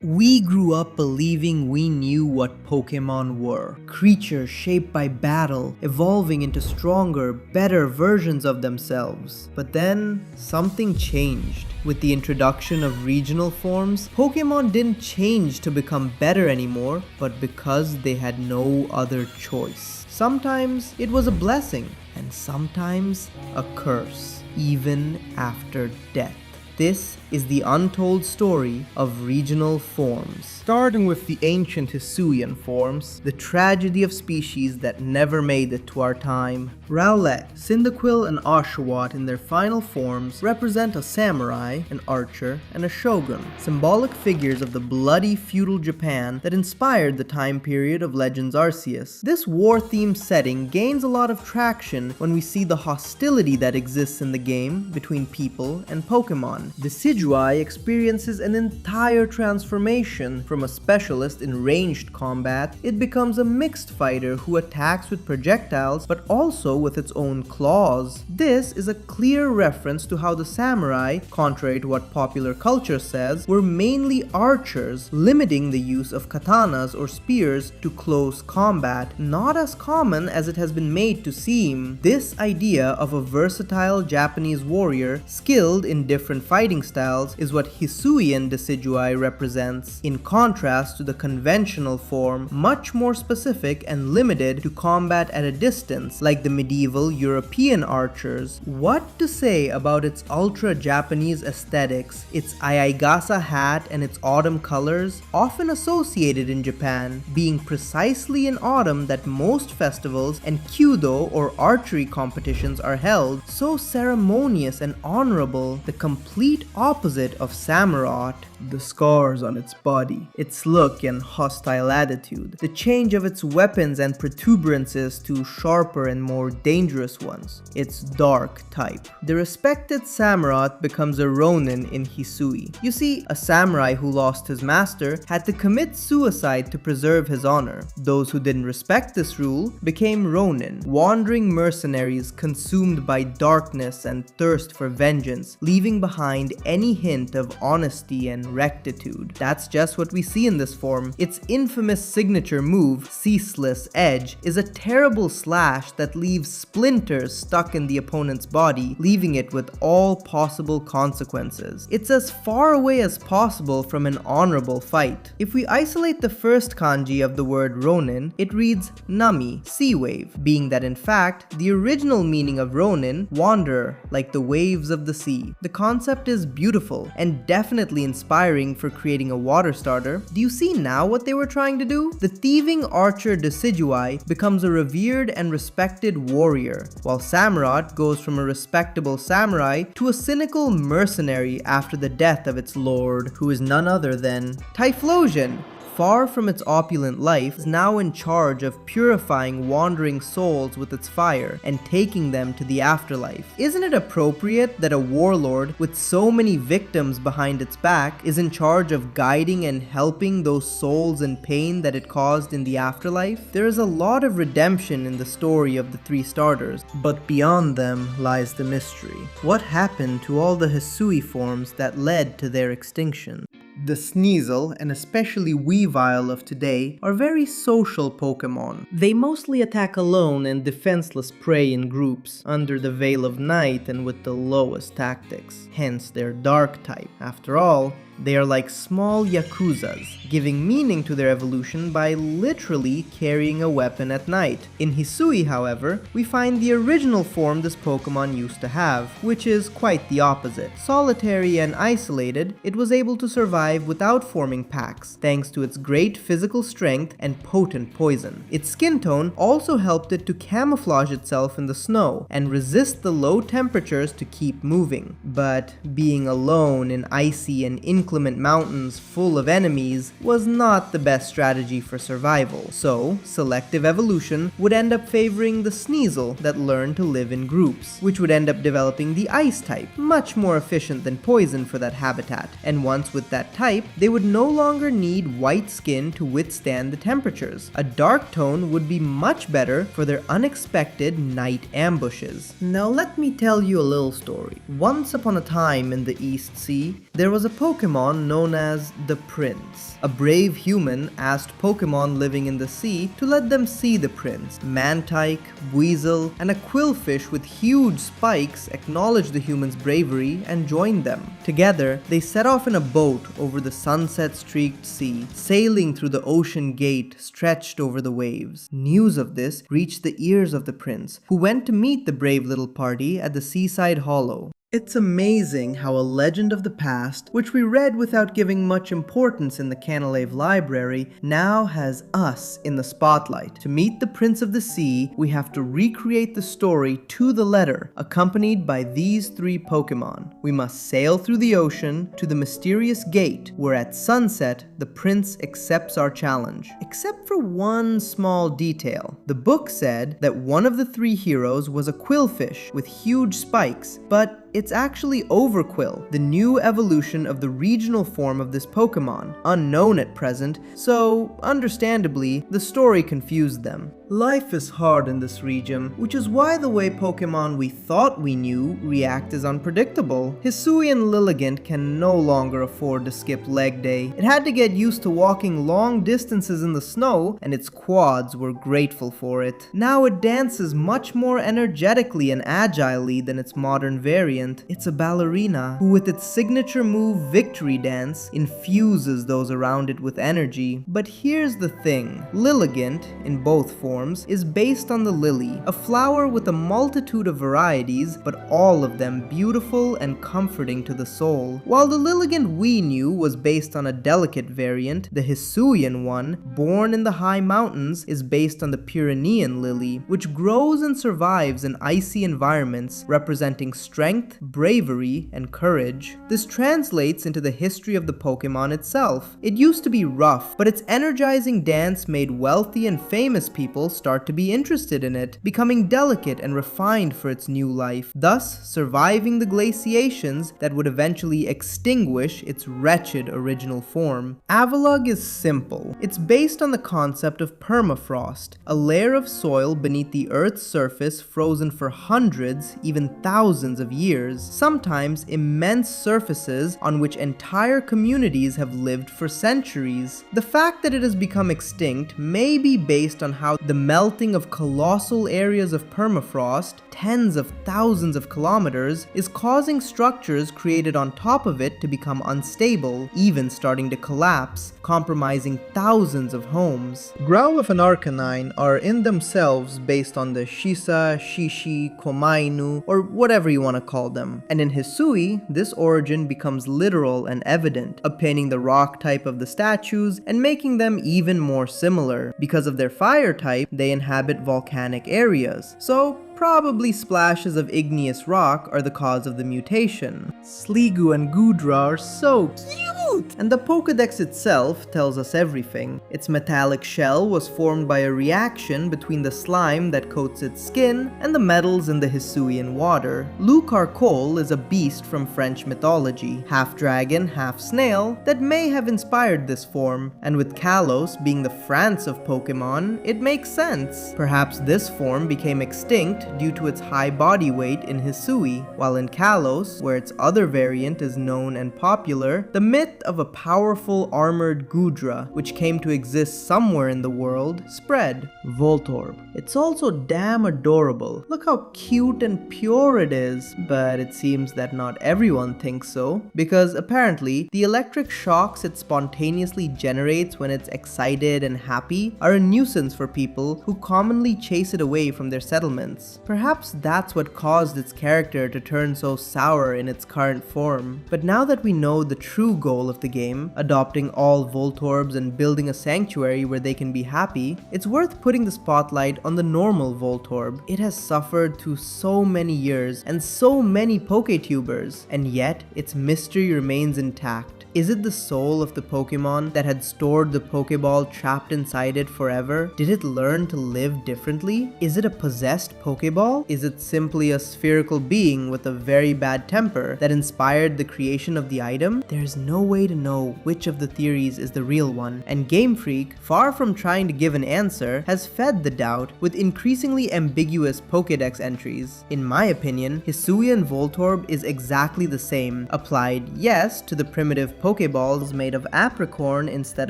We grew up believing we knew what Pokémon were. Creatures shaped by battle, evolving into stronger, better versions of themselves. But then, something changed. With the introduction of regional forms, Pokémon didn't change to become better anymore, but because they had no other choice. Sometimes it was a blessing, and sometimes a curse, even after death. This is the untold story of regional forms. Starting with the ancient Hisuian forms, the tragedy of species that never made it to our time. Rowlet, Cyndaquil, and Oshawott in their final forms represent a samurai, an archer, and a shogun, symbolic figures of the bloody feudal Japan that inspired the time period of Legends Arceus. This war-themed setting gains a lot of traction when we see the hostility that exists in the game between people and Pokémon. Decidueye experiences an entire transformation. From a specialist in ranged combat, it becomes a mixed fighter who attacks with projectiles but also with its own claws. This is a clear reference to how the samurai, contrary to what popular culture says, were mainly archers, limiting the use of katanas or spears to close combat, not as common as it has been made to seem. This idea of a versatile Japanese warrior skilled in different fighting styles is what Hisuian Decidueye represents, in contrast to the conventional form, much more specific and limited to combat at a distance, like the medieval European archers. What to say about its ultra-Japanese aesthetics, its Ayagasa hat and its autumn colors, often associated in Japan, being precisely in autumn that most festivals and kyudo or archery competitions are held, so ceremonious and honorable, the complete opposite of Samurott. The scars on its body, its look and hostile attitude, the change of its weapons and protuberances to sharper and more dangerous ones, its dark type. The respected Samurott becomes a Ronin in Hisui. You see, a samurai who lost his master had to commit suicide to preserve his honor. Those who didn't respect this rule became Ronin, wandering mercenaries consumed by darkness and thirst for vengeance, leaving behind any hint of honesty and rectitude. That's just what we see in this form. Its infamous signature move, Ceaseless Edge, is a terrible slash that leaves splinters stuck in the opponent's body, leaving it with all possible consequences. It's as far away as possible from an honorable fight. If we isolate the first kanji of the word Ronin, it reads Nami, sea wave, being that in fact, the original meaning of Ronin, wanderer, like the waves of the sea. The concept is beautiful and definitely inspiring for creating a water starter. Do you see now what they were trying to do? The thieving archer Decidueye becomes a revered and respected warrior, while Samurott goes from a respectable samurai to a cynical mercenary after the death of its lord, who is none other than Typhlosion. Far from its opulent life, is now in charge of purifying wandering souls with its fire and taking them to the afterlife. Isn't it appropriate that a warlord with so many victims behind its back is in charge of guiding and helping those souls in pain that it caused in the afterlife? There is a lot of redemption in the story of the three starters, but beyond them lies the mystery. What happened to all the Hisui forms that led to their extinction? The Sneasel, and especially Weavile of today, are very social Pokémon. They mostly attack alone and defenseless prey in groups, under the veil of night and with the lowest tactics, hence their dark type. After all, they are like small Yakuzas, giving meaning to their evolution by literally carrying a weapon at night. In Hisui, however, we find the original form this Pokémon used to have, which is quite the opposite. Solitary and isolated, it was able to survive without forming packs, thanks to its great physical strength and potent poison. Its skin tone also helped it to camouflage itself in the snow and resist the low temperatures to keep moving. But being alone in icy and inclement mountains full of enemies was not the best strategy for survival, so selective evolution would end up favoring the Sneasel that learned to live in groups, which would end up developing the ice type, much more efficient than poison for that habitat, and once with that type, they would no longer need white skin to withstand the temperatures. A dark tone would be much better for their unexpected night ambushes. Now let me tell you a little story. Once upon a time in the East Sea, there was a Pokémon Pokemon known as the Prince. A brave human asked Pokemon living in the sea to let them see the prince. Mantike, Weasel, and a Qwilfish with huge spikes acknowledged the human's bravery and joined them. Together, they set off in a boat over the sunset-streaked sea, sailing through the ocean gate stretched over the waves. News of this reached the ears of the prince, who went to meet the brave little party at the seaside hollow. It's amazing how a legend of the past, which we read without giving much importance in the Canalave library, now has us in the spotlight. To meet the Prince of the Sea, we have to recreate the story to the letter, accompanied by these 3 Pokemon. We must sail through the ocean to the mysterious gate, where at sunset, the prince accepts our challenge. Except for one small detail. The book said that one of the 3 heroes was a Qwilfish with huge spikes, but it's actually Overquill, the new evolution of the regional form of this Pokemon, unknown at present, so understandably, the story confused them. Life is hard in this region, which is why the way Pokemon we thought we knew react is unpredictable. Hisuian Lilligant can no longer afford to skip leg day. It had to get used to walking long distances in the snow, and its quads were grateful for it. Now it dances much more energetically and agilely than its modern variant. It's a ballerina who, with its signature move Victory Dance, infuses those around it with energy. But here's the thing, Lilligant, in both forms, is based on the lily, a flower with a multitude of varieties, but all of them beautiful and comforting to the soul. While the Lilligant we knew was based on a delicate variant, the Hisuian one, born in the high mountains, is based on the Pyrenean lily, which grows and survives in icy environments, representing strength, bravery, and courage. This translates into the history of the Pokemon itself. It used to be rough, but its energizing dance made wealthy and famous people start to be interested in it, becoming delicate and refined for its new life, thus surviving the glaciations that would eventually extinguish its wretched original form. Avalugg is simple. It's based on the concept of permafrost, a layer of soil beneath the Earth's surface frozen for hundreds, even thousands of years, sometimes immense surfaces on which entire communities have lived for centuries. The fact that it has become extinct may be based on how the melting of colossal areas of permafrost, tens of thousands of kilometers, is causing structures created on top of it to become unstable, even starting to collapse, compromising thousands of homes. Growlithe and Arcanine are in themselves based on the Shisa, Shishi, Komainu, or whatever you want to call them. And in Hisui, this origin becomes literal and evident, obtaining the rock type of the statues and making them even more similar. Because of their fire type, they inhabit volcanic areas, so probably splashes of igneous rock are the cause of the mutation. Sliggoo and Goodra are so cute! And the Pokédex itself tells us everything. Its metallic shell was formed by a reaction between the slime that coats its skin and the metals in the Hisuian water. Lucarcole is a beast from French mythology, half dragon, half snail, that may have inspired this form, and with Kalos being the France of Pokemon, it makes sense. Perhaps this form became extinct due to its high body weight in Hisui, while in Kalos, where its other variant is known and popular, the myth of a powerful armored Goodra, which came to exist somewhere in the world, spread. Voltorb. It's also damn adorable. Look how cute and pure it is, but it seems that not everyone thinks so, because apparently the electric shocks it spontaneously generates when it's excited and happy are a nuisance for people who commonly chase it away from their settlements. Perhaps that's what caused its character to turn so sour in its current form. But now that we know the true goal of the game, adopting all Voltorbs and building a sanctuary where they can be happy, it's worth putting the spotlight on the normal Voltorb. It has suffered through so many years and so many Poketubers, and yet its mystery remains intact. Is it the soul of the Pokemon that had stored the Pokeball trapped inside it forever? Did it learn to live differently? Is it a possessed Pokeball? Is it simply a spherical being with a very bad temper that inspired the creation of the item? There's no way to know which of the theories is the real one, and Game Freak, far from trying to give an answer, has fed the doubt with increasingly ambiguous Pokédex entries. In my opinion, Hisuian Voltorb is exactly the same, applied, yes, to the primitive Pokeballs made of apricorn instead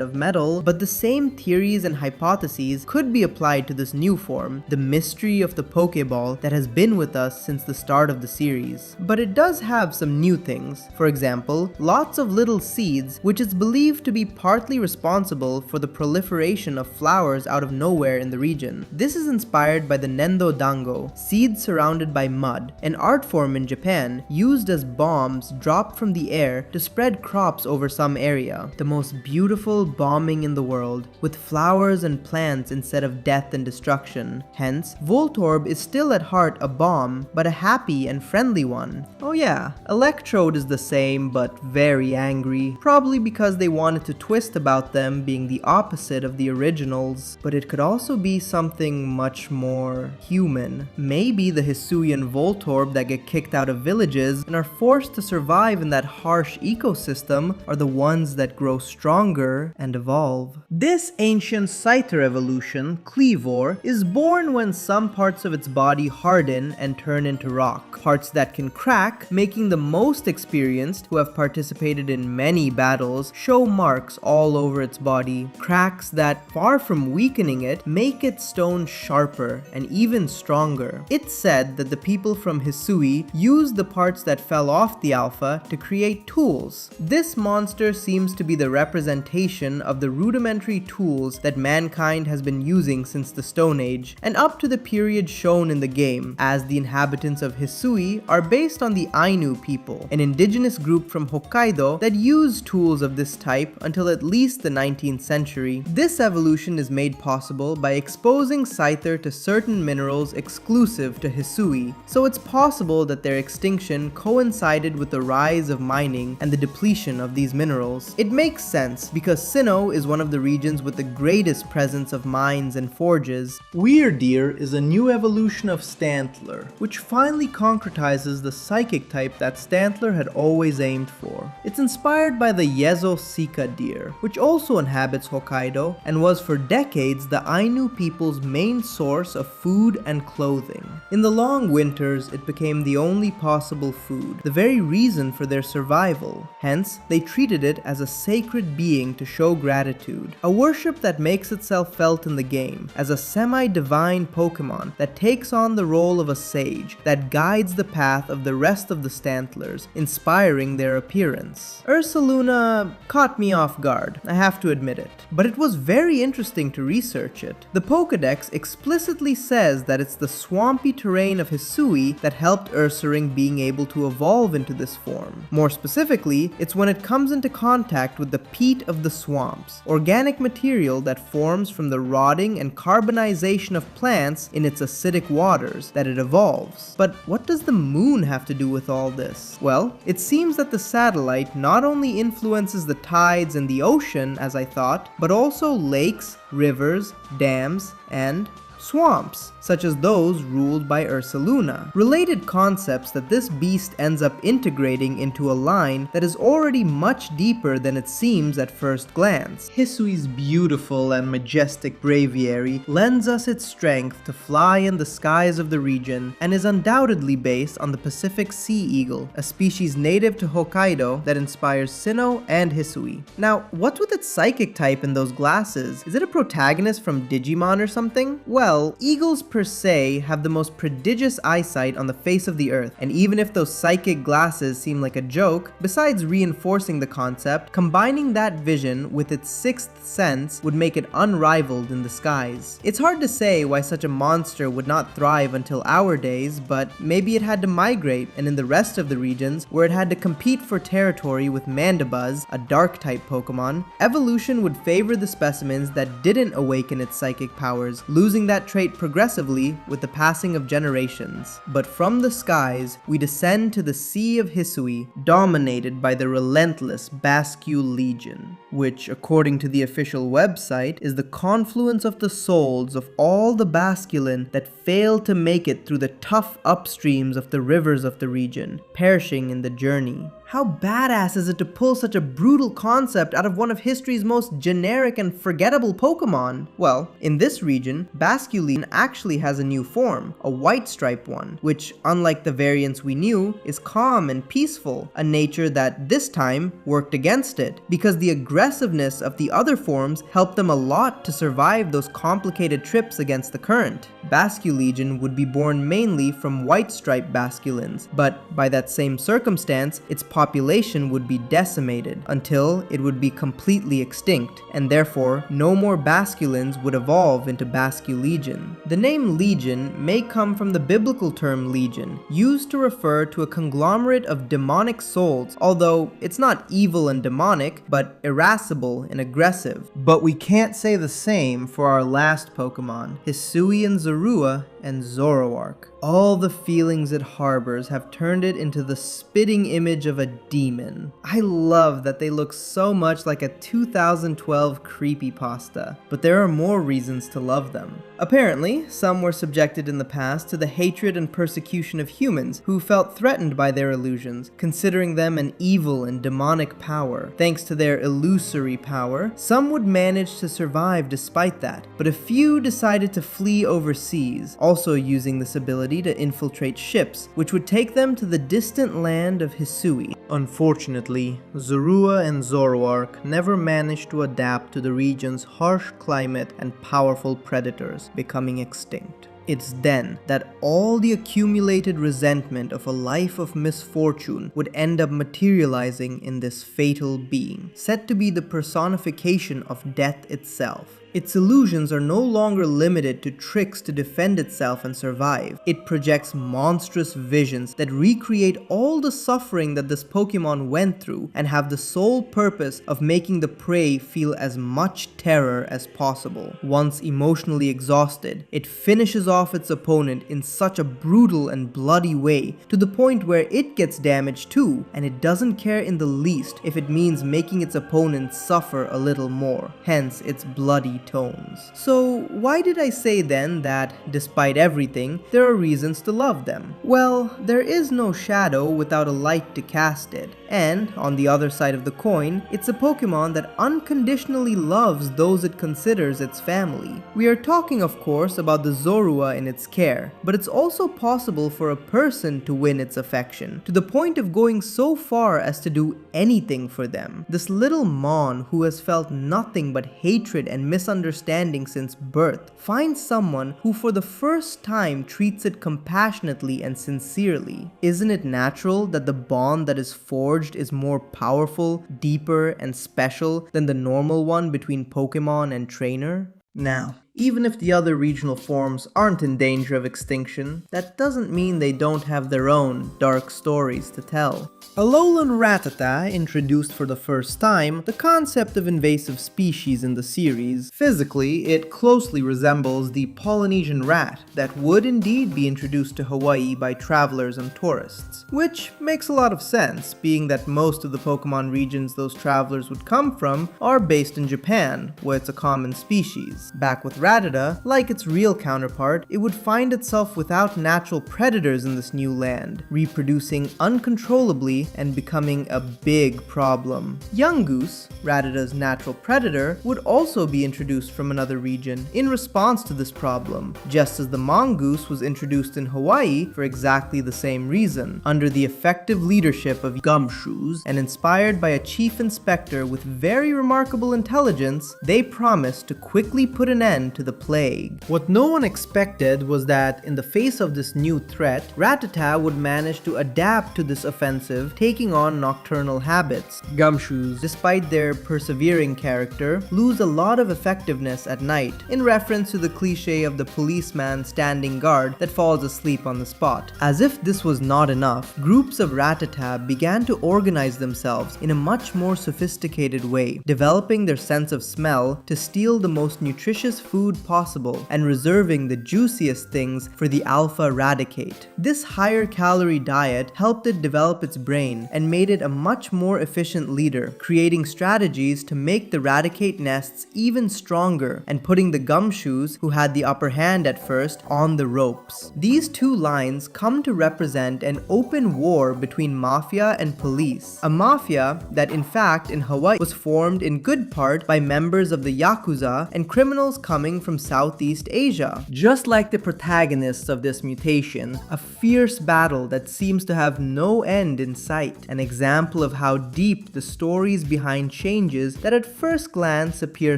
of metal, but the same theories and hypotheses could be applied to this new form, the mystery of the Pokeball that has been with us since the start of the series. But it does have some new things. For example, lots of little seeds, which is believed to be partly responsible for the proliferation of flowers out of nowhere in the region. This is inspired by the Nendo Dango, seeds surrounded by mud, an art form in Japan used as bombs dropped from the air to spread crops over some area. The most beautiful bombing in the world, with flowers and plants instead of death and destruction. Hence, Voltorb is still at heart a bomb, but a happy and friendly one. Oh yeah, Electrode is the same, but very angry, probably because they wanted to twist about them being the opposite of the originals, but it could also be something much more human. Maybe the Hisuian Voltorb that get kicked out of villages and are forced to survive in that harsh ecosystem are the ones that grow stronger and evolve. This ancient Scyther evolution, Kleavor, is born when some parts of its body harden and turn into rock. Parts that can crack, making the most experienced who have participated in many battles show marks all over its body. Cracks that, far from weakening it, make its stone sharper and even stronger. It's said that the people from Hisui used the parts that fell off the alpha to create tools. This monster seems to be the representation of the rudimentary tools that mankind has been using since the Stone Age, and up to the period shown in the game, as the inhabitants of Hisui are based on the Ainu people, an indigenous group from Hokkaido that used tools of this type until at least the 19th century. This evolution is made possible by exposing Scyther to certain minerals exclusive to Hisui, so it's possible that their extinction coincided with the rise of mining and the depletion of these minerals. It makes sense because Sinnoh is one of the regions with the greatest presence of mines and forges. Wyrdeer is a new evolution of Stantler, which finally concretizes the psychic type that Stantler had always aimed for. It's inspired by the Yezo Sika deer, which also inhabits Hokkaido and was for decades the Ainu people's main source of food and clothing. In the long winters, it became the only possible food, the very reason for their survival. Hence, they treated it as a sacred being to show gratitude, a worship that makes itself felt in the game as a semi-divine Pokemon that takes on the role of a sage that guides the path of the rest of the Stantlers, inspiring their appearance. Ursaluna caught me off guard, I have to admit it, but it was very interesting to research it. The Pokédex explicitly says that it's the swampy terrain of Hisui that helped Ursaring being able to evolve into this form. More specifically, it's when it comes into contact with the peat of the swamps, organic material that forms from the rotting and carbonization of plants in its acidic waters, that it evolves. But what does the moon have to do with all this? Well, it seems that the satellite not only influences the tides and the ocean, as I thought, but also lakes, rivers, dams, and swamps, such as those ruled by Ursaluna. Related concepts that this beast ends up integrating into a line that is already much deeper than it seems at first glance. Hisui's beautiful and majestic Braviary lends us its strength to fly in the skies of the region and is undoubtedly based on the Pacific sea eagle, a species native to Hokkaido that inspires Sinnoh and Hisui. Now, what's with its psychic type in those glasses? Is it a protagonist from Digimon or something? Well, eagles per se have the most prodigious eyesight on the face of the earth, and even if those psychic glasses seem like a joke, besides reinforcing the concept, combining that vision with its sixth sense would make it unrivaled in the skies. It's hard to say why such a monster would not thrive until our days, but maybe it had to migrate, and in the rest of the regions, where it had to compete for territory with Mandibuzz, a dark-type Pokemon, evolution would favor the specimens that didn't awaken its psychic powers, losing that trait progressively with the passing of generations. But from the skies, we descend to the Sea of Hisui, dominated by the relentless Bascule Legion, which, according to the official website, is the confluence of the souls of all the Basculin that failed to make it through the tough upstreams of the rivers of the region, perishing in the journey. How badass is it to pull such a brutal concept out of one of history's most generic and forgettable Pokemon? Well, in this region, Basculegion actually has a new form, a white stripe one, which, unlike the variants we knew, is calm and peaceful, a nature that this time worked against it, because the aggressiveness of the other forms helped them a lot to survive those complicated trips against the current. Basculegion would be born mainly from white stripe Basculins, but by that same circumstance, its population would be decimated until it would be completely extinct, and therefore no more Basculins would evolve into Basculegion. The name Legion may come from the biblical term legion, used to refer to a conglomerate of demonic souls, although it's not evil and demonic, but irascible and aggressive. But we can't say the same for our last Pokemon, Hisuian Zeruah and Zoroark. All the feelings it harbors have turned it into the spitting image of a demon. I love that they look so much like a 2012 creepypasta, but there are more reasons to love them. Apparently, some were subjected in the past to the hatred and persecution of humans who felt threatened by their illusions, considering them an evil and demonic power. Thanks to their illusory power, some would manage to survive despite that, but a few decided to flee overseas, also using this ability to infiltrate ships, which would take them to the distant land of Hisui. Unfortunately, Zeruah and Zoroark never managed to adapt to the region's harsh climate and powerful predators, becoming extinct. It's then that all the accumulated resentment of a life of misfortune would end up materializing in this fatal being, said to be the personification of death itself. Its illusions are no longer limited to tricks to defend itself and survive. It projects monstrous visions that recreate all the suffering that this Pokemon went through and have the sole purpose of making the prey feel as much terror as possible. Once emotionally exhausted, it finishes off its opponent in such a brutal and bloody way to the point where it gets damaged too, and it doesn't care in the least if it means making its opponent suffer a little more, hence its bloody tones. So why did I say then that, despite everything, there are reasons to love them? Well, there is no shadow without a light to cast it, and on the other side of the coin, it's a Pokemon that unconditionally loves those it considers its family. We are talking of course about the Zorua in its care, but it's also possible for a person to win its affection, to the point of going so far as to do anything for them. This little Mon who has felt nothing but hatred and misunderstanding since birth finds someone who for the first time treats it compassionately and sincerely. Isn't it natural that the bond that is forged is more powerful, deeper, and special than the normal one between Pokemon and trainer? Now, even if the other regional forms aren't in danger of extinction, that doesn't mean they don't have their own dark stories to tell. Alolan Rattata introduced for the first time the concept of invasive species in the series. Physically, it closely resembles the Polynesian rat that would indeed be introduced to Hawaii by travelers and tourists, which makes a lot of sense, being that most of the Pokemon regions those travelers would come from are based in Japan, where it's a common species. Back with Rattata, like its real counterpart, it would find itself without natural predators in this new land, reproducing uncontrollably and becoming a big problem. Yungoos, Rattata's natural predator, would also be introduced from another region in response to this problem, just as the mongoose was introduced in Hawaii for exactly the same reason, under the effective leadership of Gumshoos, and inspired by a chief inspector with very remarkable intelligence. They promised to quickly put an end to the plague. What no one expected was that, in the face of this new threat, Rattata would manage to adapt to this offensive, taking on nocturnal habits. Gumshoos, despite their persevering character, lose a lot of effectiveness at night, in reference to the cliche of the policeman standing guard that falls asleep on the spot. As if this was not enough, groups of Rattata began to organize themselves in a much more sophisticated way, developing their sense of smell to steal the most nutritious food food possible and reserving the juiciest things for the alpha Raticate. This higher calorie diet helped it develop its brain and made it a much more efficient leader, creating strategies to make the Raticate nests even stronger and putting the gumshoes, who had the upper hand at first, on the ropes. These two lines come to represent an open war between mafia and police. A mafia that in fact in Hawaii was formed in good part by members of the Yakuza and criminals coming from Southeast Asia. Just like the protagonists of this mutation, a fierce battle that seems to have no end in sight. An example of how deep the stories behind changes that at first glance appear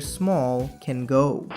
small can go.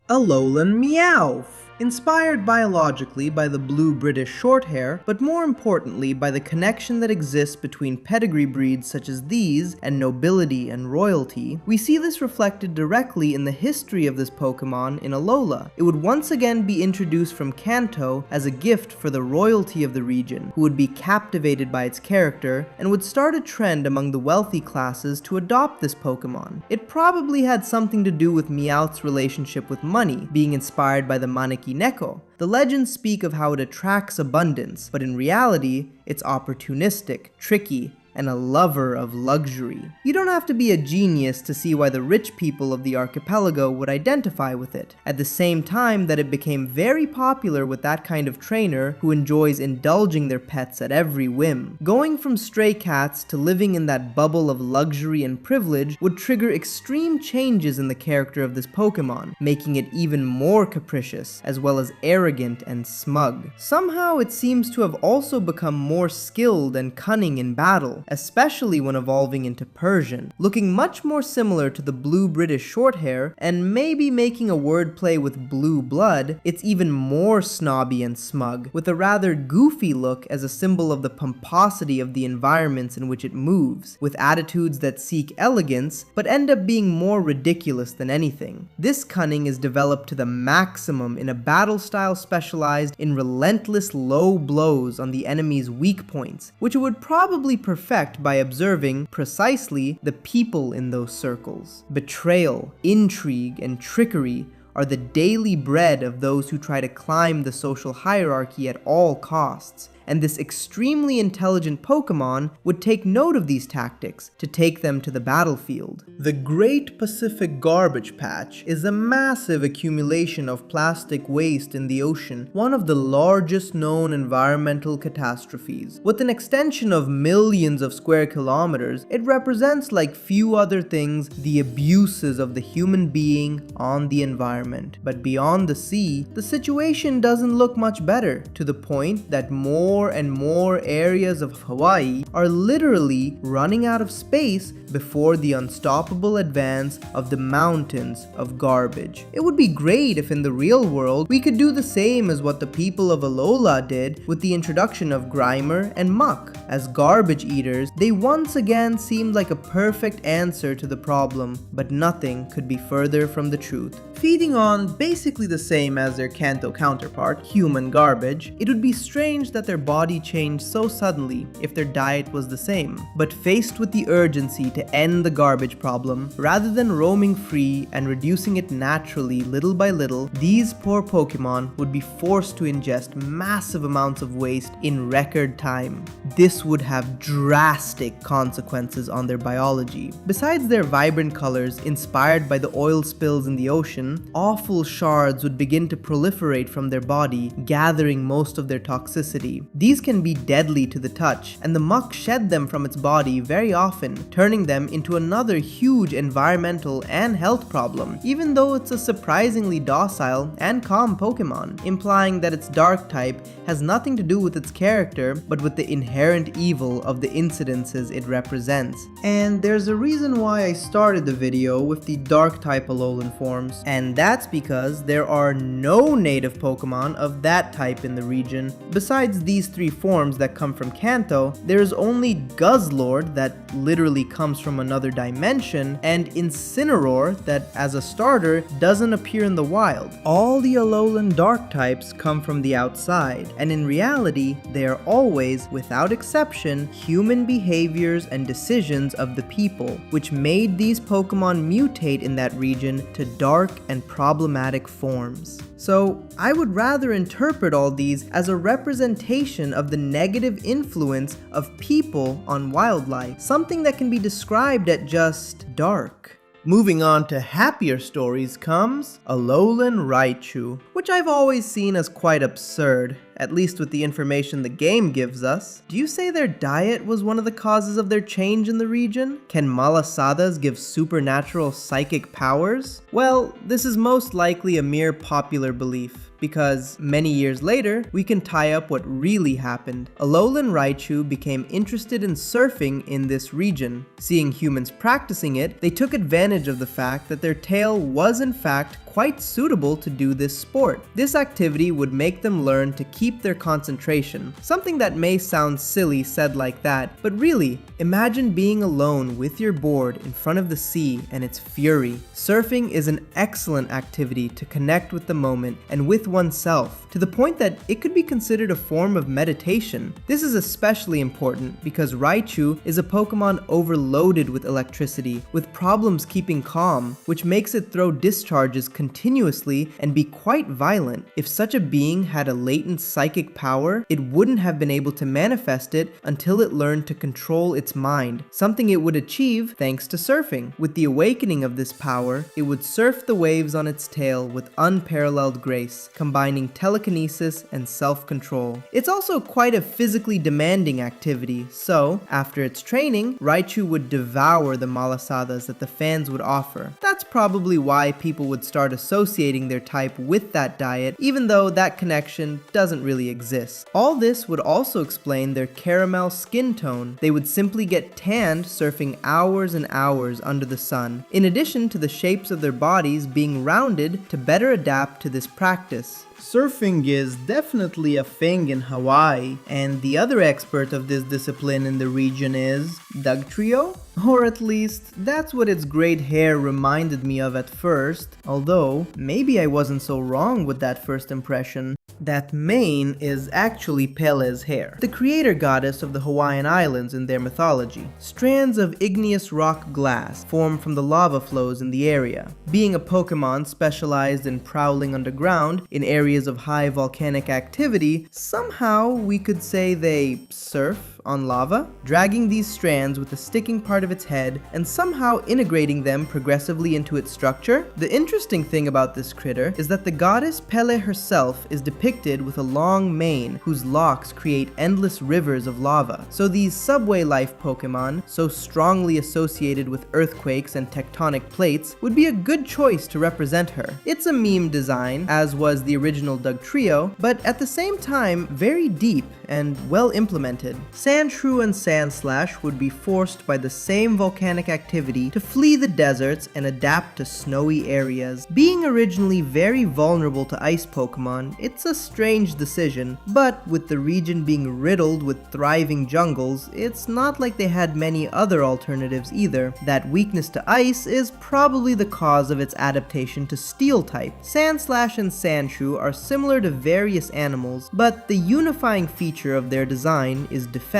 Alolan Meowth! Inspired biologically by the blue British Shorthair, but more importantly by the connection that exists between pedigree breeds such as these and nobility and royalty, we see this reflected directly in the history of this Pokemon in Alola. It would once again be introduced from Kanto as a gift for the royalty of the region, who would be captivated by its character, and would start a trend among the wealthy classes to adopt this Pokemon. It probably had something to do with Meowth's relationship with money, being inspired by the Maneki Neko. The legends speak of how it attracts abundance, but in reality, it's opportunistic, tricky, and a lover of luxury. You don't have to be a genius to see why the rich people of the archipelago would identify with it, at the same time that it became very popular with that kind of trainer who enjoys indulging their pets at every whim. Going from stray cats to living in that bubble of luxury and privilege would trigger extreme changes in the character of this Pokemon, making it even more capricious, as well as arrogant and smug. Somehow it seems to have also become more skilled and cunning in battle, especially when evolving into Persian, looking much more similar to the blue British Shorthair, and maybe making a wordplay with blue blood, it's even more snobby and smug, with a rather goofy look as a symbol of the pomposity of the environments in which it moves, with attitudes that seek elegance, but end up being more ridiculous than anything. This cunning is developed to the maximum in a battle style specialized in relentless low blows on the enemy's weak points, which it would probably perfect by observing precisely the people in those circles. Betrayal, intrigue, and trickery are the daily bread of those who try to climb the social hierarchy at all costs, and this extremely intelligent Pokemon would take note of these tactics to take them to the battlefield. The Great Pacific Garbage Patch is a massive accumulation of plastic waste in the ocean, one of the largest known environmental catastrophes. With an extension of millions of square kilometers, it represents, like few other things, the abuses of the human being on the environment. But beyond the sea, the situation doesn't look much better, to the point that more and more areas of Hawaii are literally running out of space before the unstoppable advance of the mountains of garbage. It would be great if in the real world we could do the same as what the people of Alola did with the introduction of Grimer and Muk. As garbage eaters, they once again seemed like a perfect answer to the problem, but nothing could be further from the truth. Feeding on basically the same as their Kanto counterpart, human garbage, it would be strange that their body changed so suddenly if their diet was the same. But faced with the urgency to end the garbage problem, rather than roaming free and reducing it naturally little by little, these poor Pokemon would be forced to ingest massive amounts of waste in record time. This would have drastic consequences on their biology. Besides their vibrant colors inspired by the oil spills in the ocean, awful shards would begin to proliferate from their body, gathering most of their toxicity. These can be deadly to the touch, and the Muk shed them from its body very often, turning them into another huge environmental and health problem, even though it's a surprisingly docile and calm Pokemon, implying that its dark type has nothing to do with its character, but with the inherent evil of the incidences it represents. And there's a reason why I started the video with the dark type Alolan forms, and that's because there are no native Pokemon of that type in the region, besides these these 3 forms that come from Kanto, there's only Guzzlord that literally comes from another dimension, and Incineroar that, as a starter, doesn't appear in the wild. All the Alolan Dark types come from the outside, and in reality, they are always, without exception, human behaviors and decisions of the people, which made these Pokemon mutate in that region to dark and problematic forms. So, I would rather interpret all these as a representation of the negative influence of people on wildlife, something that can be described as just dark. Moving on to happier stories comes Alolan Raichu, which I've always seen as quite absurd, at least with the information the game gives us. Do you say their diet was one of the causes of their change in the region? Can malasadas give supernatural psychic powers? Well, this is most likely a mere popular belief, because many years later, we can tie up what really happened. Alolan Raichu became interested in surfing in this region. Seeing humans practicing it, they took advantage of the fact that their tail was in fact quite suitable to do this sport. This activity would make them learn to keep their concentration, something that may sound silly said like that, but really, imagine being alone with your board in front of the sea and its fury. Surfing is an excellent activity to connect with the moment and with oneself, to the point that it could be considered a form of meditation. This is especially important because Raichu is a Pokemon overloaded with electricity, with problems keeping calm, which makes it throw discharges continuously and be quite violent. If such a being had a latent psychic power, it wouldn't have been able to manifest it until it learned to control its mind, something it would achieve thanks to surfing. With the awakening of this power, it would surf the waves on its tail with unparalleled grace, combining telekinesis and self-control. It's also quite a physically demanding activity, so after its training, Raichu would devour the malasadas that the fans would offer. That's probably why people would start associating their type with that diet, even though that connection doesn't really exist. All this would also explain their caramel skin tone. They would simply get tanned surfing hours and hours under the sun, in addition to the shapes of their bodies being rounded to better adapt to this practice. Surfing is definitely a thing in Hawaii, and the other expert of this discipline in the region is Dugtrio? Or at least, that's what its great hair reminded me of at first, although maybe I wasn't so wrong with that first impression. That mane is actually Pele's hair, the creator goddess of the Hawaiian Islands in their mythology. Strands of igneous rock glass form from the lava flows in the area. Being a Pokemon specialized in prowling underground in areas of high volcanic activity, somehow we could say they surf on lava, dragging these strands with the sticking part of its head and somehow integrating them progressively into its structure. The interesting thing about this critter is that the goddess Pele herself is depicted with a long mane whose locks create endless rivers of lava. So these subway life Pokemon, so strongly associated with earthquakes and tectonic plates, would be a good choice to represent her. It's a meme design, as was the original Dugtrio, but at the same time very deep and well implemented. Sandshrew and Sandslash would be forced by the same volcanic activity to flee the deserts and adapt to snowy areas. Being originally very vulnerable to ice Pokemon, it's a strange decision, but with the region being riddled with thriving jungles, it's not like they had many other alternatives either. That weakness to ice is probably the cause of its adaptation to steel type. Sandslash and Sandshrew are similar to various animals, but the unifying feature of their design is defense.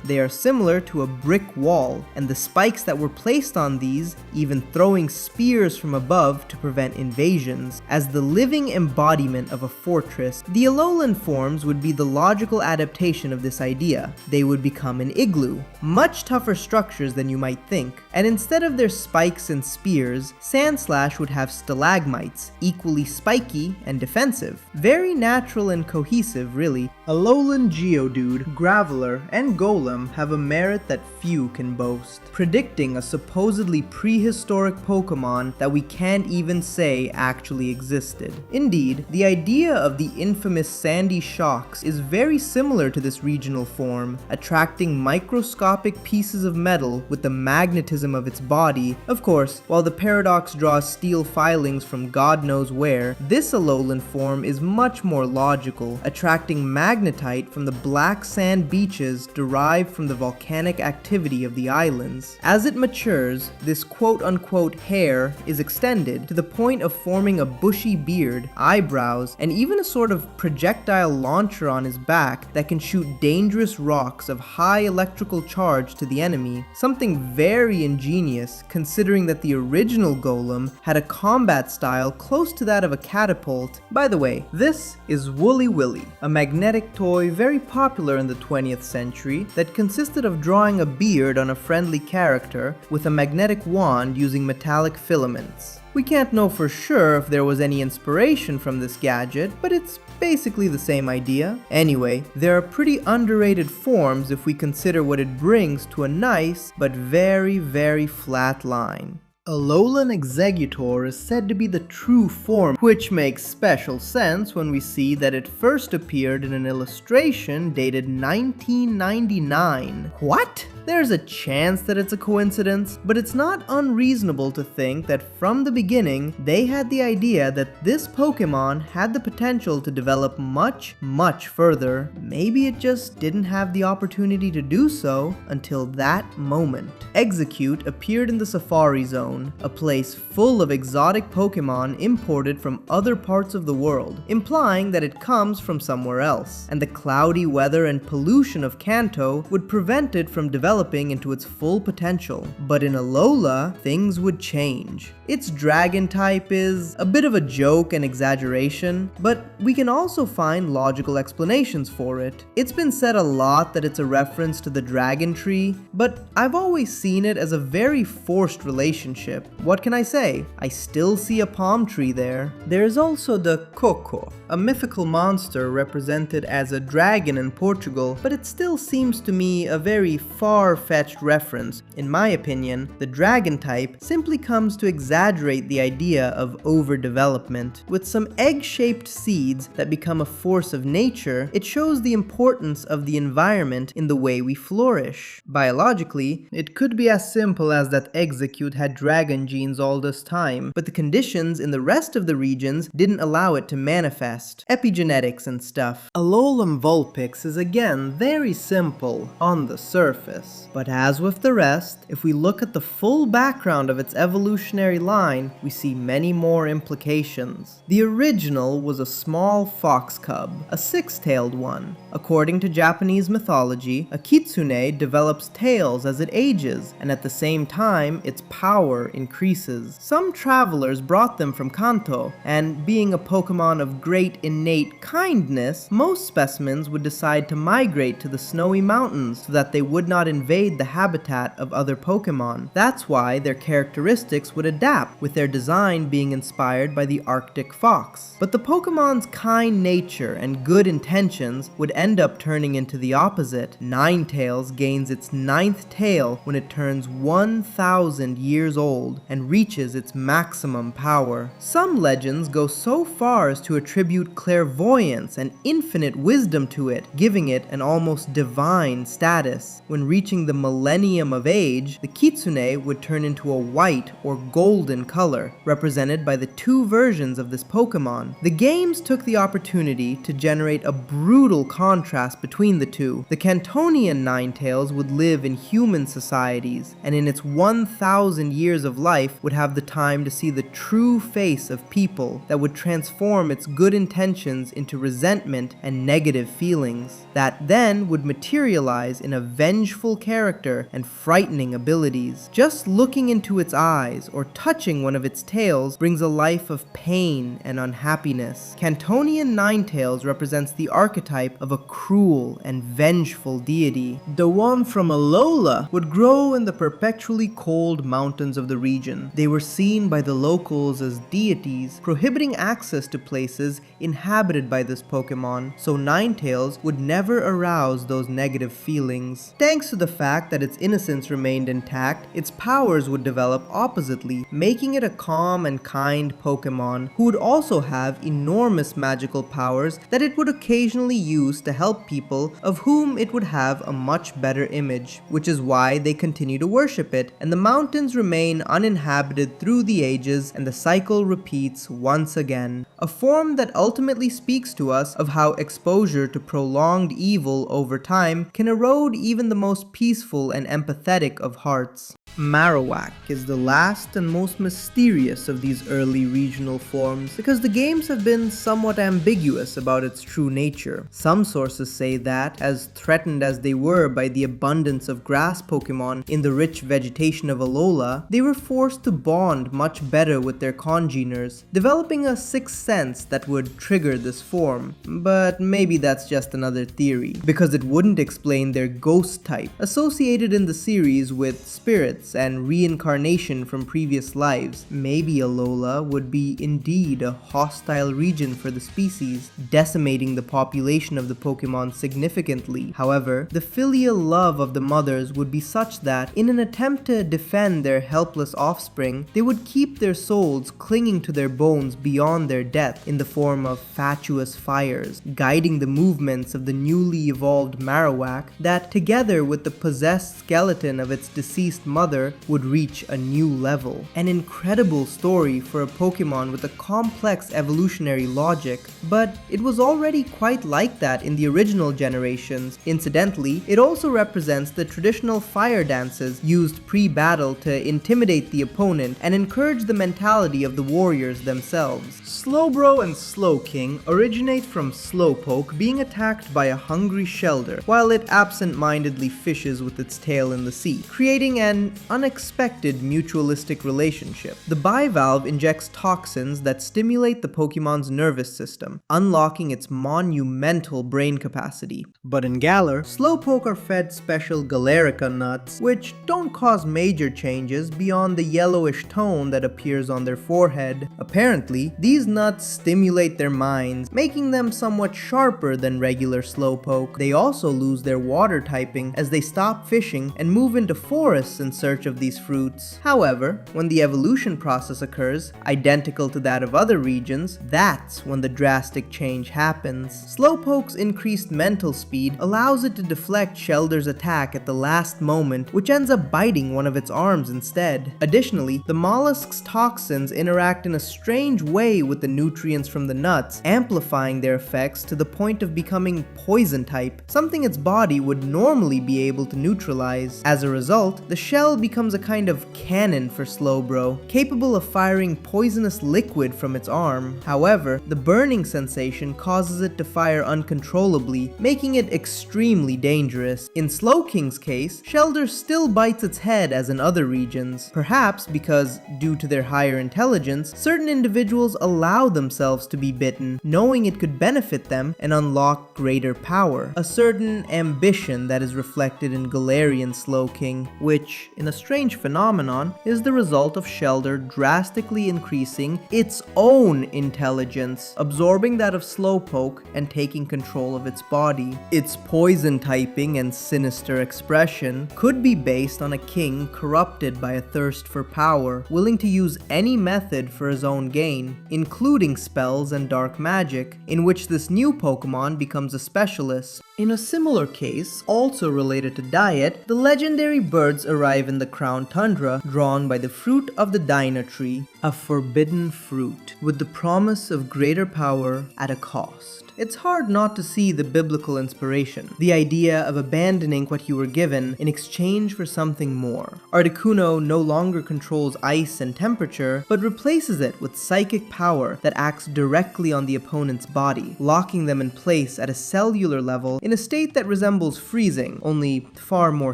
They are similar to a brick wall, and the spikes that were placed on these even throwing spears from above to prevent invasions. As the living embodiment of a fortress, the Alolan forms would be the logical adaptation of this idea. They would become an igloo, much tougher structures than you might think, and instead of their spikes and spears, Sandslash would have stalagmites, equally spiky and defensive. Very natural and cohesive, really. Alolan Geodude, Graveler, and and Golem have a merit that few can boast, predicting a supposedly prehistoric Pokemon that we can't even say actually existed. Indeed, the idea of the infamous Sandy Shocks is very similar to this regional form, attracting microscopic pieces of metal with the magnetism of its body. Of course, while the paradox draws steel filings from God knows where, this Alolan form is much more logical, attracting magnetite from the black sand beaches derived from the volcanic activity of the islands. As it matures, this quote-unquote hair is extended to the point of forming a bushy beard, eyebrows, and even a sort of projectile launcher on his back that can shoot dangerous rocks of high electrical charge to the enemy. Something very ingenious, considering that the original Golem had a combat style close to that of a catapult. By the way, this is Woolly Willy, a magnetic toy very popular in the 20th century that consisted of drawing a beard on a friendly character with a magnetic wand using metallic filaments. We can't know for sure if there was any inspiration from this gadget, but it's basically the same idea. Anyway, there are pretty underrated forms if we consider what it brings to a nice but very, very flat line. Alolan Exeggutor is said to be the true form, which makes special sense when we see that it first appeared in an illustration dated 1999. What? There's a chance that it's a coincidence, but it's not unreasonable to think that from the beginning, they had the idea that this Pokemon had the potential to develop much, much further. Maybe it just didn't have the opportunity to do so until that moment. Exeggutor appeared in the Safari Zone, a place full of exotic Pokemon imported from other parts of the world, implying that it comes from somewhere else, and the cloudy weather and pollution of Kanto would prevent it from developing into its full potential. But in Alola, things would change. Its dragon type is a bit of a joke and exaggeration, but we can also find logical explanations for it. It's been said a lot that it's a reference to the dragon tree, but I've always seen it as a very forced relationship. What can I say? I still see a palm tree there. There's also the Coco, a mythical monster represented as a dragon in Portugal, but it still seems to me a very far-fetched reference. In my opinion, the dragon type simply comes to exaggerate the idea of overdevelopment. With some egg-shaped seeds that become a force of nature, it shows the importance of the environment in the way we flourish. Biologically, it could be as simple as that Exeggutor had dragon genes all this time, but the conditions in the rest of the regions didn't allow it to manifest. Epigenetics and stuff. Alolan Vulpix is again very simple on the surface, but as with the rest, if we look at the full background of its evolutionary line, we see many more implications. The original was a small fox cub, a six-tailed one. According to Japanese mythology, a kitsune develops tails as it ages, and at the same time, its power increases. Some travelers brought them from Kanto, and being a Pokemon of great innate kindness, most specimens would decide to migrate to the snowy mountains so that they would not invade the habitat of other Pokemon. That's why their characteristics would adapt, with their design being inspired by the Arctic fox. But the Pokemon's kind nature and good intentions would end up turning into the opposite. Ninetales gains its 9th tail when it turns 1,000 years old and reaches its maximum power. Some legends go so far as to attribute clairvoyance and infinite wisdom to it, giving it an almost divine status. When reaching the millennium of age, the kitsune would turn into a white or golden color, represented by the two versions of this Pokemon. The games took the opportunity to generate a brutal contrast between the two. The Cantonian Ninetales would live in human societies, and in its 1,000 years of life would have the time to see the true face of people that would transform its good intentions into resentment and negative feelings, that then would materialize in a vengeful character and frightening abilities. Just looking into its eyes or touching one of its tails brings a life of pain and unhappiness. Cantonian Ninetales represents the archetype of a cruel and vengeful deity. The one from Alola would grow in the perpetually cold mountains of the region. They were seen by the locals as deities, prohibiting access to places inhabited by this Pokemon, so Ninetales would never arouse those negative feelings. Thanks to the fact that its innocence remained intact, its powers would develop oppositely, making it a calm and kind Pokemon who would also have enormous magical powers that it would occasionally use to help people of whom it would have a much better image, which is why they continue to worship it, and the mountains remain uninhabited through the ages, and the cycle repeats once again. A form that ultimately speaks to us of how exposure to prolonged evil over time can erode even the most peaceful and empathetic of hearts. Marowak is the last and most mysterious of these early regional forms because the games have been somewhat ambiguous about its true nature. Some sources say that, as threatened as they were by the abundance of grass Pokemon in the rich vegetation of Alola, they were forced to bond much better with their congeners, developing a sixth sense that would trigger this form. But maybe that's just another theory, because it wouldn't explain their ghost type, associated in the series with spirits and reincarnation from previous lives. Maybe Alola would be indeed a hostile region for the species, decimating the population of the Pokemon significantly. However, the filial love of the mothers would be such that, in an attempt to defend their helpless offspring, they would keep their souls clinging to their bones beyond their death in the form of fatuous fires, guiding the movements of the newly evolved Marowak that, together with the possessed skeleton of its deceased mother, would reach a new level. An incredible story for a Pokemon with a complex evolutionary logic, but it was already quite like that in the original generations. Incidentally, it also represents the traditional fire dances used pre-battle to intimidate the opponent and encourage the mentality of the warriors themselves. Slowbro and Slowking originate from Slowpoke being attacked by a hungry Shelder, while it absent-mindedly fishes with its tail in the sea, creating an unexpected mutualistic relationship. The bivalve injects toxins that stimulate the Pokemon's nervous system, unlocking its monumental brain capacity. But in Galar, Slowpoke are fed special Galarica nuts, which don't cause major changes beyond the yellowish tone that appears on their forehead. Apparently, these nuts stimulate their minds, making them somewhat sharper than regular Slowpoke. They also lose their water typing as they stop fishing and move into forests in search of these fruits. However, when the evolution process occurs, identical to that of other regions, that's when the drastic change happens. Slowpoke's increased mental speed allows it to deflect Shelder's attack at the last moment, which ends up biting one of its arms instead. Additionally, the mollusk's toxins interact in a strange way with the nutrients from the nuts, amplifying their effects to the point of becoming poison type, something its body would normally be able to neutralize. As a result, the shell becomes a kind of cannon for Slowbro, capable of firing poisonous liquid from its arm. However, the burning sensation causes it to fire uncontrollably, making it extremely dangerous. In Slowking's case, Shelder still bites its head as in other regions, perhaps because, due to their higher intelligence, certain individuals allow themselves to be bitten, knowing it could benefit them and unlock greater power. A certain ambition that is reflected in Galarian Slowking, which, in a strange phenomenon, is the result of Shelder drastically increasing its own intelligence, absorbing that of Slowpoke and taking control of its body. Its poison typing and sinister expression could be based on a king corrupted by a thirst for power, willing to use any method for his own gain, including spells and dark magic, in which this new Pokemon becomes a specialist. In a similar case, also related to diet, the legendary birds arrive in the Crown Tundra, drawn by the fruit of the Dyna Tree. A forbidden fruit, with the promise of greater power at a cost. It's hard not to see the biblical inspiration, the idea of abandoning what you were given in exchange for something more. Articuno no longer controls ice and temperature, but replaces it with psychic power that acts directly on the opponent's body, locking them in place at a cellular level in a state that resembles freezing, only far more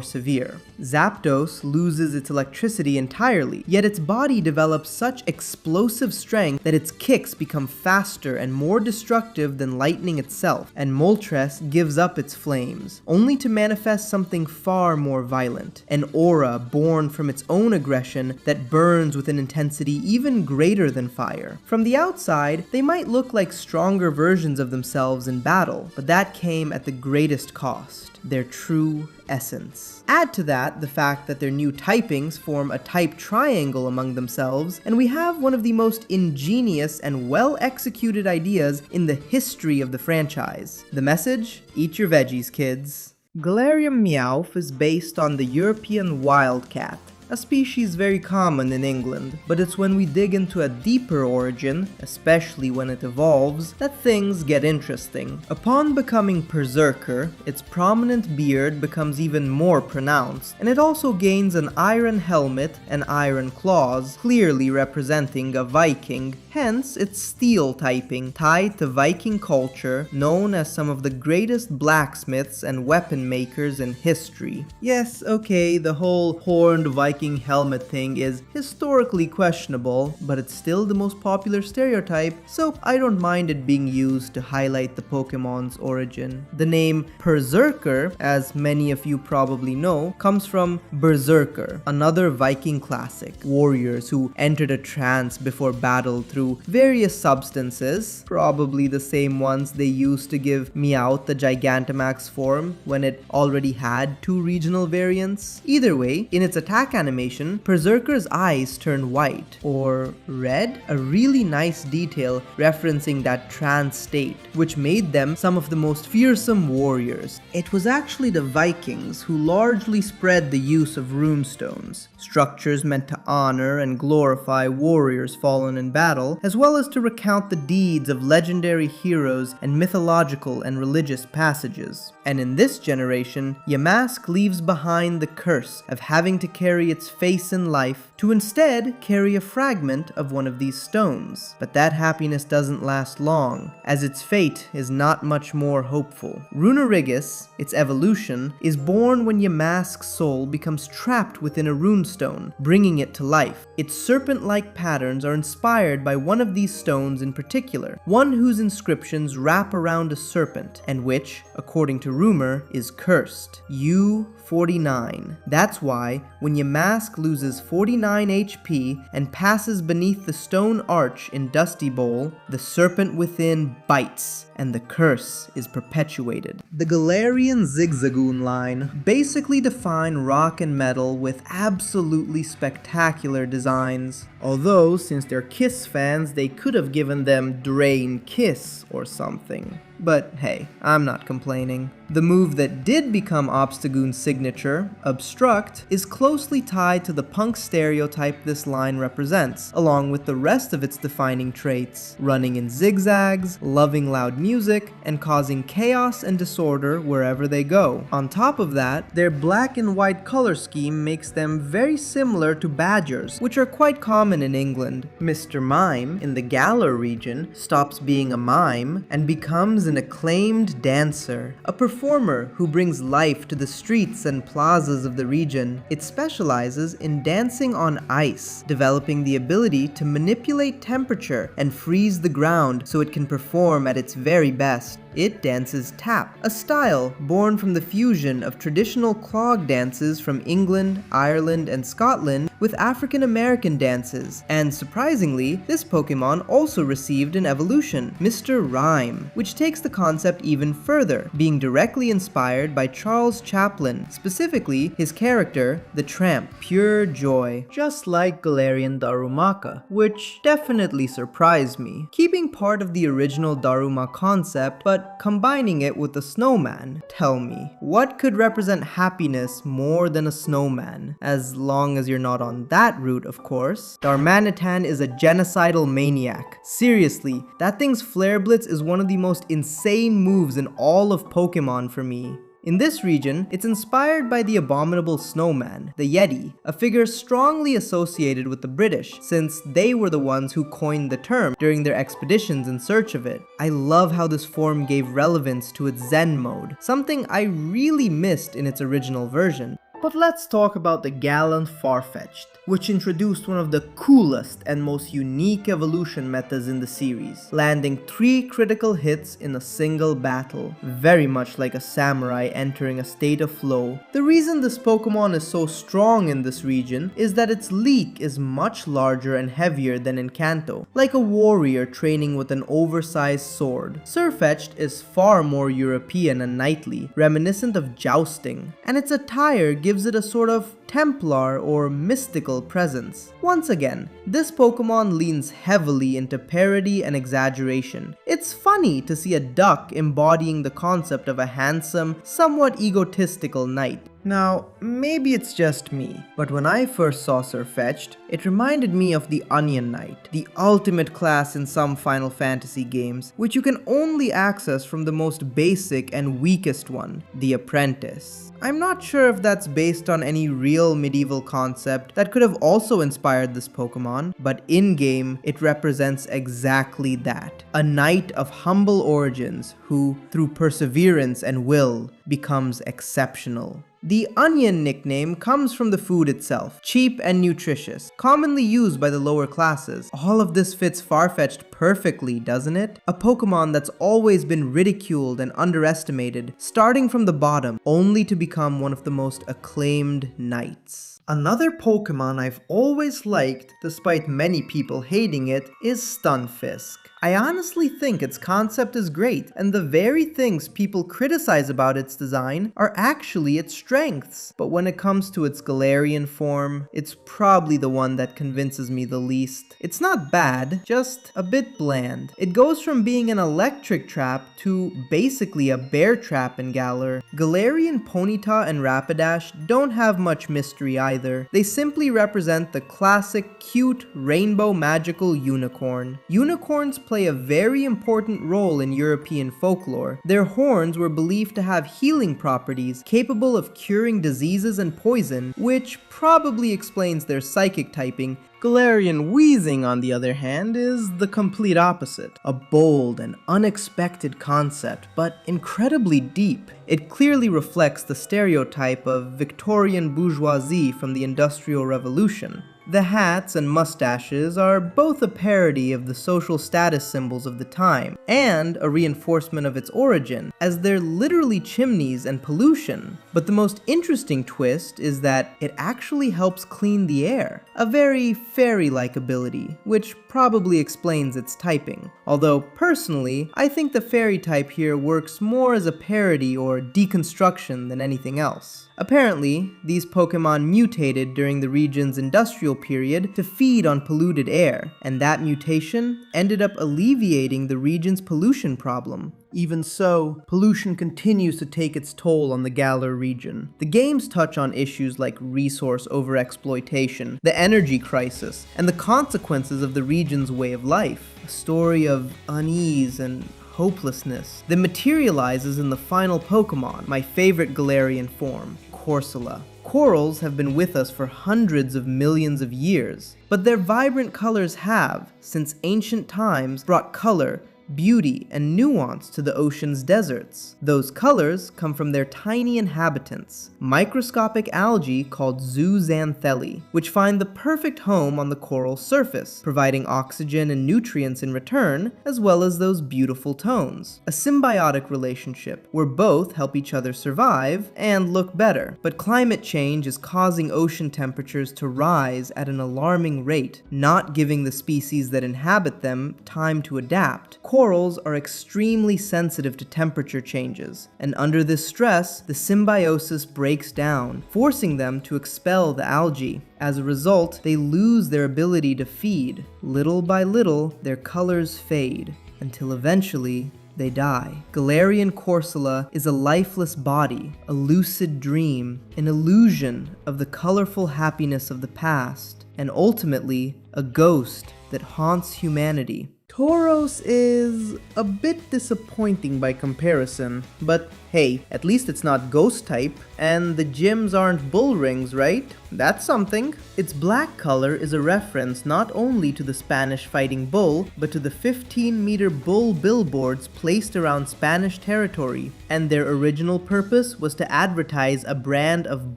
severe. Zapdos loses its electricity entirely, yet its body develops such explosive strength that its kicks become faster and more destructive than lightning itself, and Moltres gives up its flames, only to manifest something far more violent, an aura born from its own aggression that burns with an intensity even greater than fire. From the outside, they might look like stronger versions of themselves in battle, but that came at the greatest cost, their true essence. Add to that the fact that their new typings form a type triangle among themselves, and we have one of the most ingenious and well-executed ideas in the history of the franchise. The message? Eat your veggies, kids. Galarian Meowth is based on the European wildcat, a species very common in England, but it's when we dig into a deeper origin, especially when it evolves, that things get interesting. Upon becoming Berserker, its prominent beard becomes even more pronounced, and it also gains an iron helmet and iron claws, clearly representing a Viking, hence its steel typing, tied to Viking culture, known as some of the greatest blacksmiths and weapon makers in history. Yes, okay, the whole horned Viking helmet thing is historically questionable, but it's still the most popular stereotype, so I don't mind it being used to highlight the Pokemon's origin. The name Berserker, as many of you probably know, comes from Berserker, another Viking classic, warriors who entered a trance before battle through various substances, probably the same ones they used to give Meowth the Gigantamax form when it already had 2 regional variants. Either way, in its attack animation, Berserker's eyes turn white, or red, a really nice detail referencing that trance state, which made them some of the most fearsome warriors. It was actually the Vikings who largely spread the use of runestones, structures meant to honor and glorify warriors fallen in battle, as well as to recount the deeds of legendary heroes and mythological and religious passages. And in this generation, Yamask leaves behind the curse of having to carry its face in life to instead carry a fragment of one of these stones. But that happiness doesn't last long, as its fate is not much more hopeful. Runerigus, its evolution, is born when Yamask's soul becomes trapped within a runestone, bringing it to life. Its serpent-like patterns are inspired by one of these stones in particular, one whose inscriptions wrap around a serpent, and which, according to rumor, is cursed. U49. That's why, when Yamask loses 49 HP and passes beneath the stone arch in Dusty Bowl, the serpent within bites, and the curse is perpetuated. The Galarian Zigzagoon line basically define rock and metal with absolutely spectacular designs. Although, since they're Kiss fans, they could have given them Drain Kiss or something. But hey, I'm not complaining. The move that did become Obstagoon's signature, Obstruct, is closely tied to the punk stereotype this line represents, along with the rest of its defining traits, running in zigzags, loving loud music, and causing chaos and disorder wherever they go. On top of that, their black and white color scheme makes them very similar to badgers, which are quite common in England. Mr.Mime, in the Galar region, stops being a mime and becomes an acclaimed dancer, a performer who brings life to the streets and plazas of the region. It specializes in dancing on ice, developing the ability to manipulate temperature and freeze the ground so it can perform at its very best. It dances tap, a style born from the fusion of traditional clog dances from England, Ireland, and Scotland with African American dances. And surprisingly, this Pokemon also received an evolution, Mr.Rime, which takes the concept even further, being directly inspired by Charles Chaplin, specifically his character, the Tramp, pure joy, just like Galarian Darumaka, which definitely surprised me. Keeping part of the original Daruma concept, but but combining it with a snowman. Tell me, what could represent happiness more than a snowman? As long as you're not on that route, of course. Darmanitan is a genocidal maniac. Seriously, that thing's Flare Blitz is one of the most insane moves in all of Pokemon for me. In this region, it's inspired by the abominable snowman, the Yeti, a figure strongly associated with the British, since they were the ones who coined the term during their expeditions in search of it. I love how this form gave relevance to its Zen mode, something I really missed in its original version. But let's talk about the Galan Farfetch'd, which introduced one of the coolest and most unique evolution methods in the series, landing 3 critical hits in a single battle, very much like a samurai entering a state of flow. The reason this Pokemon is so strong in this region is that its leek is much larger and heavier than in Kanto, like a warrior training with an oversized sword. Sirfetch'd is far more European and knightly, reminiscent of jousting, and its attire gives it a sort of Templar or mystical presence. Once again, this Pokemon leans heavily into parody and exaggeration. It's funny to see a duck embodying the concept of a handsome, somewhat egotistical knight. Now, maybe it's just me, but when I first saw Sirfetch'd, it reminded me of the Onion Knight, the ultimate class in some Final Fantasy games, which you can only access from the most basic and weakest one, the Apprentice. I'm not sure if that's based on any real medieval concept that could have also inspired this Pokemon, but in-game, it represents exactly that. A knight of humble origins who, through perseverance and will, becomes exceptional. The onion nickname comes from the food itself, cheap and nutritious, commonly used by the lower classes. All of this fits Farfetch'd perfectly, doesn't it? A Pokemon that's always been ridiculed and underestimated, starting from the bottom, only to become one of the most acclaimed knights. Another Pokemon I've always liked, despite many people hating it, is Stunfisk. I honestly think its concept is great, and the very things people criticize about its design are actually its strengths. But when it comes to its Galarian form, it's probably the one that convinces me the least. It's not bad, just a bit bland. It goes from being an electric trap to basically a bear trap in Galar. Galarian Ponyta and Rapidash don't have much mystery either. They simply represent the classic cute rainbow magical unicorn. Unicorns play a very important role in European folklore. Their horns were believed to have healing properties capable of curing diseases and poison, which probably explains their psychic typing. Galarian Weezing, on the other hand, is the complete opposite. A bold and unexpected concept, but incredibly deep. It clearly reflects the stereotype of Victorian bourgeoisie from the Industrial Revolution. The hats and mustaches are both a parody of the social status symbols of the time, and a reinforcement of its origin, as they're literally chimneys and pollution. But the most interesting twist is that it actually helps clean the air, a very fairy-like ability, which probably explains its typing. Although, personally, I think the fairy type here works more as a parody or deconstruction than anything else. Apparently, these Pokemon mutated during the region's industrial period to feed on polluted air, and that mutation ended up alleviating the region's pollution problem. Even so, pollution continues to take its toll on the Galar region. The games touch on issues like resource overexploitation, the energy crisis, and the consequences of the region's way of life. A story of unease and hopelessness that materializes in the final Pokemon, my favorite Galarian form, Corsola. Corals have been with us for hundreds of millions of years, but their vibrant colors have, since ancient times, brought color, beauty, and nuance to the ocean's deserts. Those colors come from their tiny inhabitants, microscopic algae called zooxanthellae, which find the perfect home on the coral surface, providing oxygen and nutrients in return, as well as those beautiful tones. A symbiotic relationship where both help each other survive and look better. But climate change is causing ocean temperatures to rise at an alarming rate, not giving the species that inhabit them time to adapt. Corals are extremely sensitive to temperature changes, and under this stress, the symbiosis breaks down, forcing them to expel the algae. As a result, they lose their ability to feed. Little by little, their colors fade, until eventually, they die. Galarian Corsola is a lifeless body, a lucid dream, an illusion of the colorful happiness of the past, and ultimately, a ghost that haunts humanity. Tauros is a bit disappointing by comparison, but hey, at least it's not ghost type, and the gyms aren't bull rings, right? That's something. Its black color is a reference not only to the Spanish fighting bull, but to the 15-meter bull billboards placed around Spanish territory, and their original purpose was to advertise a brand of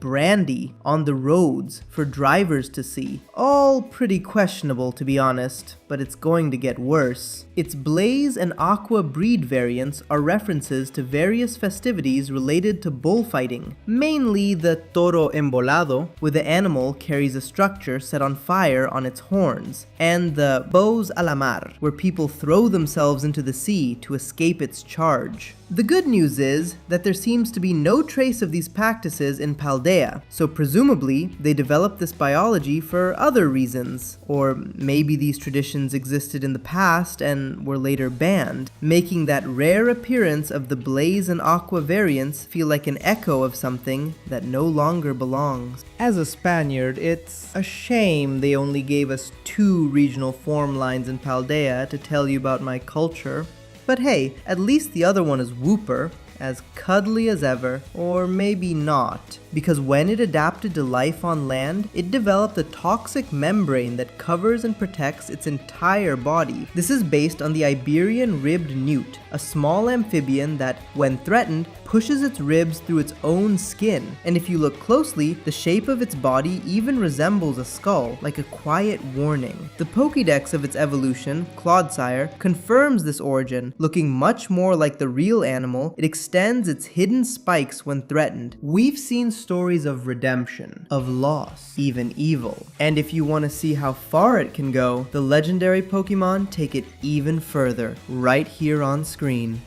brandy on the roads for drivers to see. All pretty questionable, to be honest, but it's going to get worse. Its Blaze and Aqua breed variants are references to various festivities related to bullfighting, mainly the Toro Embolado, where the animal carries a structure set on fire on its horns, and the Bows a la Mar, where people throw themselves into the sea to escape its charge. The good news is that there seems to be no trace of these practices in Paldea, so presumably they developed this biology for other reasons, or maybe these traditions existed in the past and were later banned, making that rare appearance of the Blaze and Aqua variants feel like an echo of something that no longer belongs. As a Spaniard, it's a shame they only gave us 2 regional form lines in Paldea to tell you about my culture. But hey, at least the other one is Wooper, as cuddly as ever, or maybe not, because when it adapted to life on land, it developed a toxic membrane that covers and protects its entire body. This is based on the Iberian ribbed newt, a small amphibian that, when threatened, pushes its ribs through its own skin, and if you look closely, the shape of its body even resembles a skull, like a quiet warning. The Pokédex of its evolution, Clodsire, confirms this origin. Looking much more like the real animal, it extends its hidden spikes when threatened. We've seen stories of redemption, of loss, even evil. And if you want to see how far it can go, the legendary Pokémon take it even further, right here on screen.